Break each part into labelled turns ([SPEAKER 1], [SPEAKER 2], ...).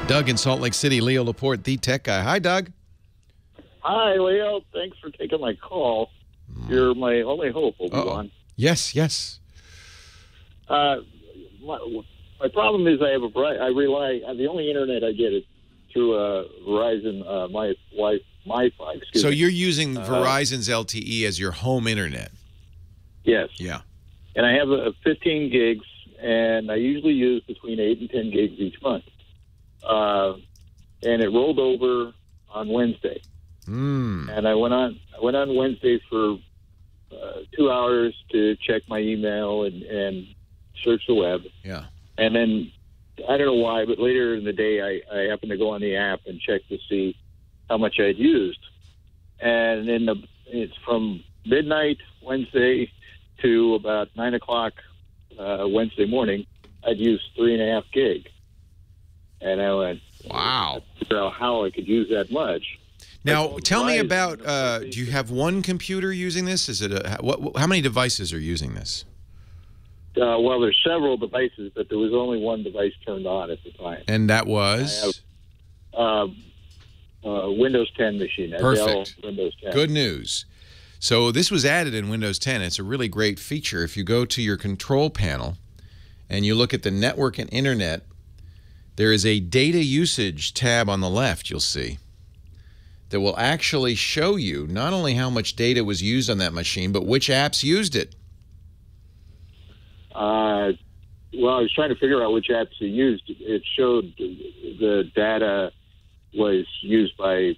[SPEAKER 1] Doug in Salt Lake City, Leo Laporte, the tech guy. Hi, Doug.
[SPEAKER 2] Hi, Leo. Thanks for taking my call. You're my only hope, Obi-Wan.
[SPEAKER 1] Yes, yes.
[SPEAKER 2] My problem is I rely on the only internet I get is through Verizon, MiFi.
[SPEAKER 1] So you're using Verizon's LTE as your home internet?
[SPEAKER 2] Yes.
[SPEAKER 1] Yeah.
[SPEAKER 2] And I have 15 gigs, and I usually use between 8 and 10 gigs each month. And it rolled over on Wednesday. And I went on Wednesday for 2 hours to check my email and search the web. Yeah. And then, I don't know why, but later in the day, I happened to go on the app and check to see how much I'd used. And then it's from midnight Wednesday to about 9 o'clock Wednesday morning, I'd used 3.5 gig. And I went, wow. I figured out how I could use that much.
[SPEAKER 1] Now, tell me about, do you have one computer using this? Is it how many devices are using this?
[SPEAKER 2] Well, there's several devices, but there was only one device turned on at the time.
[SPEAKER 1] And that was?
[SPEAKER 2] I have Windows 10 machine.
[SPEAKER 1] Perfect.
[SPEAKER 2] Windows 10.
[SPEAKER 1] Good news. So this was added in Windows 10. It's a really great feature. If you go to your control panel and you look at the network and internet, there is a data usage tab on the left, you'll see, that will actually show you not only how much data was used on that machine, but which apps used it.
[SPEAKER 2] Well, I was trying to figure out which apps you used. It showed the data was used by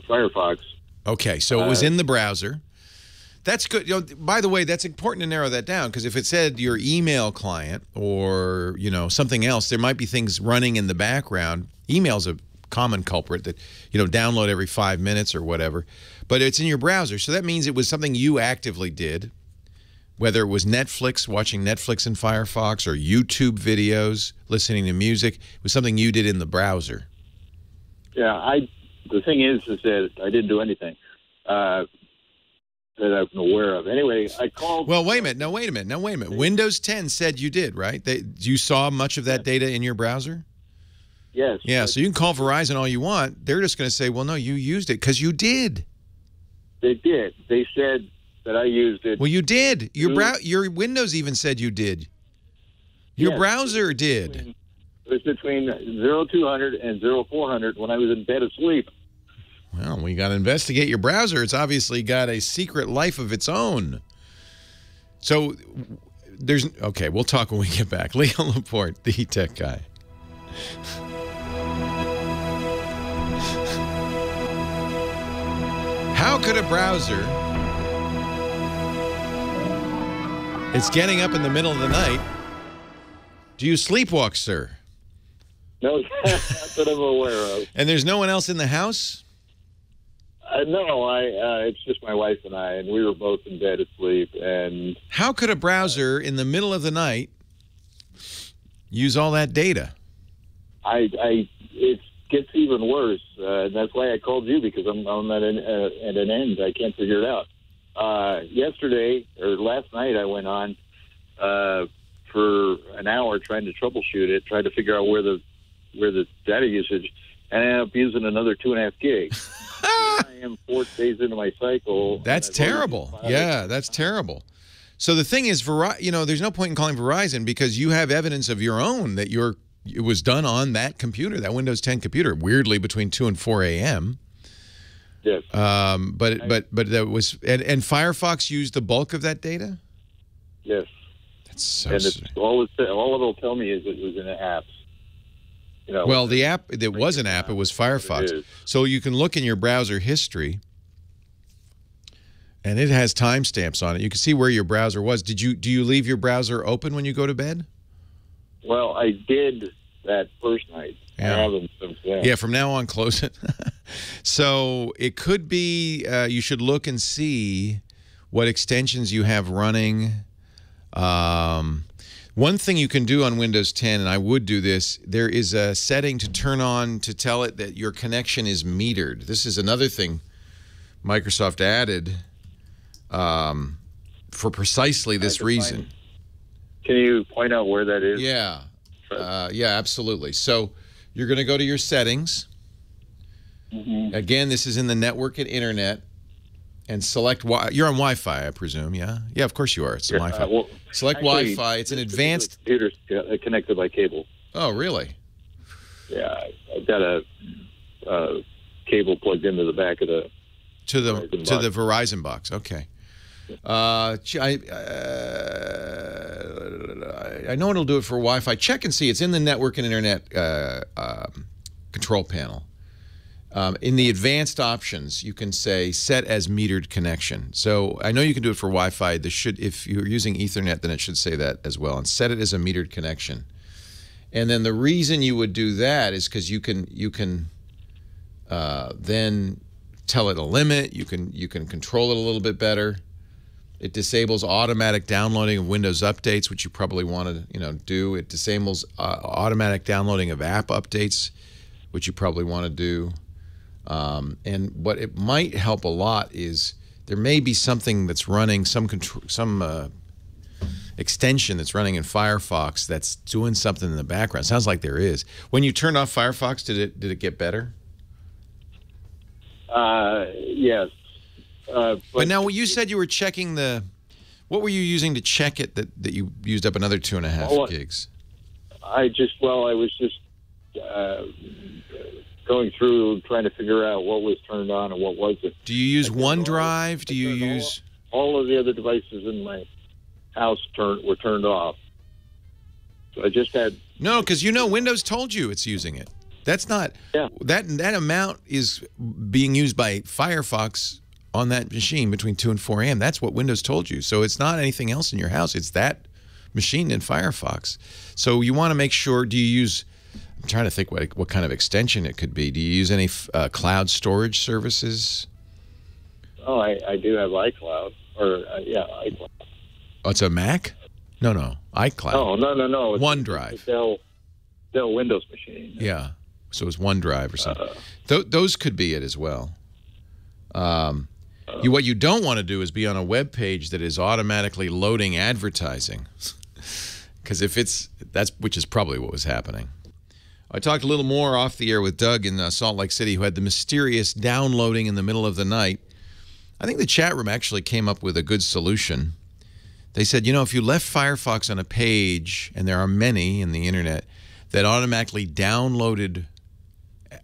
[SPEAKER 2] Firefox.
[SPEAKER 1] Okay, so it was in the browser. That's good. You know, by the way, that's important to narrow that down, because if it said your email client or, you know, something else, there might be things running in the background. Email's a common culprit that, you know, download every 5 minutes or whatever. But it's in your browser, so that means it was something you actively did, whether it was Netflix, watching Netflix in Firefox, or YouTube videos, listening to music. It was something you did in the browser.
[SPEAKER 2] Yeah, the thing is that I didn't do anything that I'm aware of. Anyway, I called...
[SPEAKER 1] Well, wait a minute. Now, wait a minute. Windows 10 said you did, right? You saw much of that data in your browser?
[SPEAKER 2] Yes.
[SPEAKER 1] Yeah, so you can call Verizon all you want. They're just going to say, well, no, you used it, because you did.
[SPEAKER 2] They did. They said that I used it.
[SPEAKER 1] Well, you did. Your Windows even said you did. Your browser did.
[SPEAKER 2] It was between 0200 and 0400 when I was in bed asleep.
[SPEAKER 1] Well, we got to investigate your browser. It's obviously got a secret life of its own. So there's... Okay, we'll talk when we get back. Leo Laporte, the tech guy. How could a browser... It's getting up in the middle of the night. Do you sleepwalk, sir?
[SPEAKER 2] No, not that I'm aware of.
[SPEAKER 1] And there's no one else in the house?
[SPEAKER 2] No, it's just my wife and I, and we were both in bed asleep. And
[SPEAKER 1] how could a browser in the middle of the night use all that data?
[SPEAKER 2] It gets even worse, and that's why I called you, because I'm at an end. I can't figure it out. Yesterday or last night, I went on for an hour trying to troubleshoot it, trying to figure out where the data usage, and I ended up using another 2.5 gigs. I am 4 days into my cycle.
[SPEAKER 1] That's terrible. Yeah, that's terrible. So the thing is, there's no point in calling Verizon, because you have evidence of your own that it was done on that computer, that Windows 10 computer, weirdly between 2 and 4 a.m.
[SPEAKER 2] Yes.
[SPEAKER 1] But that was, and Firefox used the bulk of that data?
[SPEAKER 2] Yes.
[SPEAKER 1] That's so
[SPEAKER 2] all it'll tell me is it was in the apps. You know,
[SPEAKER 1] well, the app, it was an app. It was Firefox. So you can look in your browser history, and it has timestamps on it. You can see where your browser was. Do you leave your browser open when you go to bed?
[SPEAKER 2] Well, I did that first night.
[SPEAKER 1] Yeah.
[SPEAKER 2] I haven't since then.
[SPEAKER 1] Yeah, from now on, close it. So it could be you should look and see what extensions you have running. One thing you can do on Windows 10, and I would do this, there is a setting to turn on to tell it that your connection is metered. This is another thing Microsoft added for precisely this reason.
[SPEAKER 2] Can you point out where that is?
[SPEAKER 1] Yeah. Yeah, absolutely. So you're going to go to your settings. Again, this is in the network and internet. And select you're on Wi-Fi, I presume, yeah? Yeah, of course you are. It's Wi-Fi.
[SPEAKER 2] Well,
[SPEAKER 1] select Wi-Fi. It's an advanced
[SPEAKER 2] computer's connected by cable.
[SPEAKER 1] Oh, really?
[SPEAKER 2] Yeah, I've got a cable plugged into the back of the
[SPEAKER 1] the Verizon box. Okay. I know it'll do it for Wi-Fi. Check and see. It's in the network and internet control panel. In the advanced options, you can say set as metered connection. So I know you can do it for Wi-Fi. If you're using Ethernet, then it should say that as well. And set it as a metered connection. And then the reason you would do that is because you can then tell it a limit. You can control it a little bit better. It disables automatic downloading of Windows updates, which you probably want to do. It disables automatic downloading of app updates, which you probably want to do. And what it might help a lot is there may be something that's running, some extension that's running in Firefox that's doing something in the background. Sounds like there is. When you turned off Firefox, did it get better?
[SPEAKER 2] Yes.
[SPEAKER 1] But now you said you were checking what were you using to check it that you used up another 2.5 gigs?
[SPEAKER 2] I was just going through trying to figure out what was turned on and what wasn't.
[SPEAKER 1] Do you use OneDrive? Do you use
[SPEAKER 2] all of the other devices in my house were turned off? So I just had
[SPEAKER 1] because Windows told you it's using it. That's not that amount is being used by Firefox on that machine between 2 and 4 a.m. That's what Windows told you. So it's not anything else in your house. It's that machine in Firefox. So you want to make sure. Do you use? I'm trying to think what kind of extension it could be. Do you use any cloud storage services?
[SPEAKER 2] Oh, I do have iCloud. iCloud.
[SPEAKER 1] Oh, it's a Mac? No, iCloud.
[SPEAKER 2] Oh, no. It's
[SPEAKER 1] OneDrive.
[SPEAKER 2] It's a Dell Windows machine.
[SPEAKER 1] Yeah, so it's OneDrive or something. Those could be it as well. What you don't want to do is be on a web page that is automatically loading advertising, because which is probably what was happening. I talked a little more off the air with Doug in Salt Lake City, who had the mysterious downloading in the middle of the night. I think the chat room actually came up with a good solution. They said, if you left Firefox on a page, and there are many in the internet, that automatically downloaded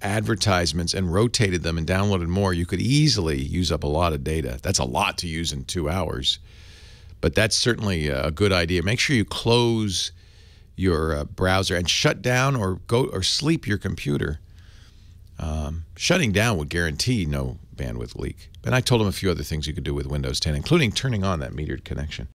[SPEAKER 1] advertisements and rotated them and downloaded more, you could easily use up a lot of data. That's a lot to use in 2 hours. But that's certainly a good idea. Make sure you close your browser and shut down or sleep your computer. Shutting down would guarantee no bandwidth leak. And I told him a few other things you could do with Windows 10, including turning on that metered connection.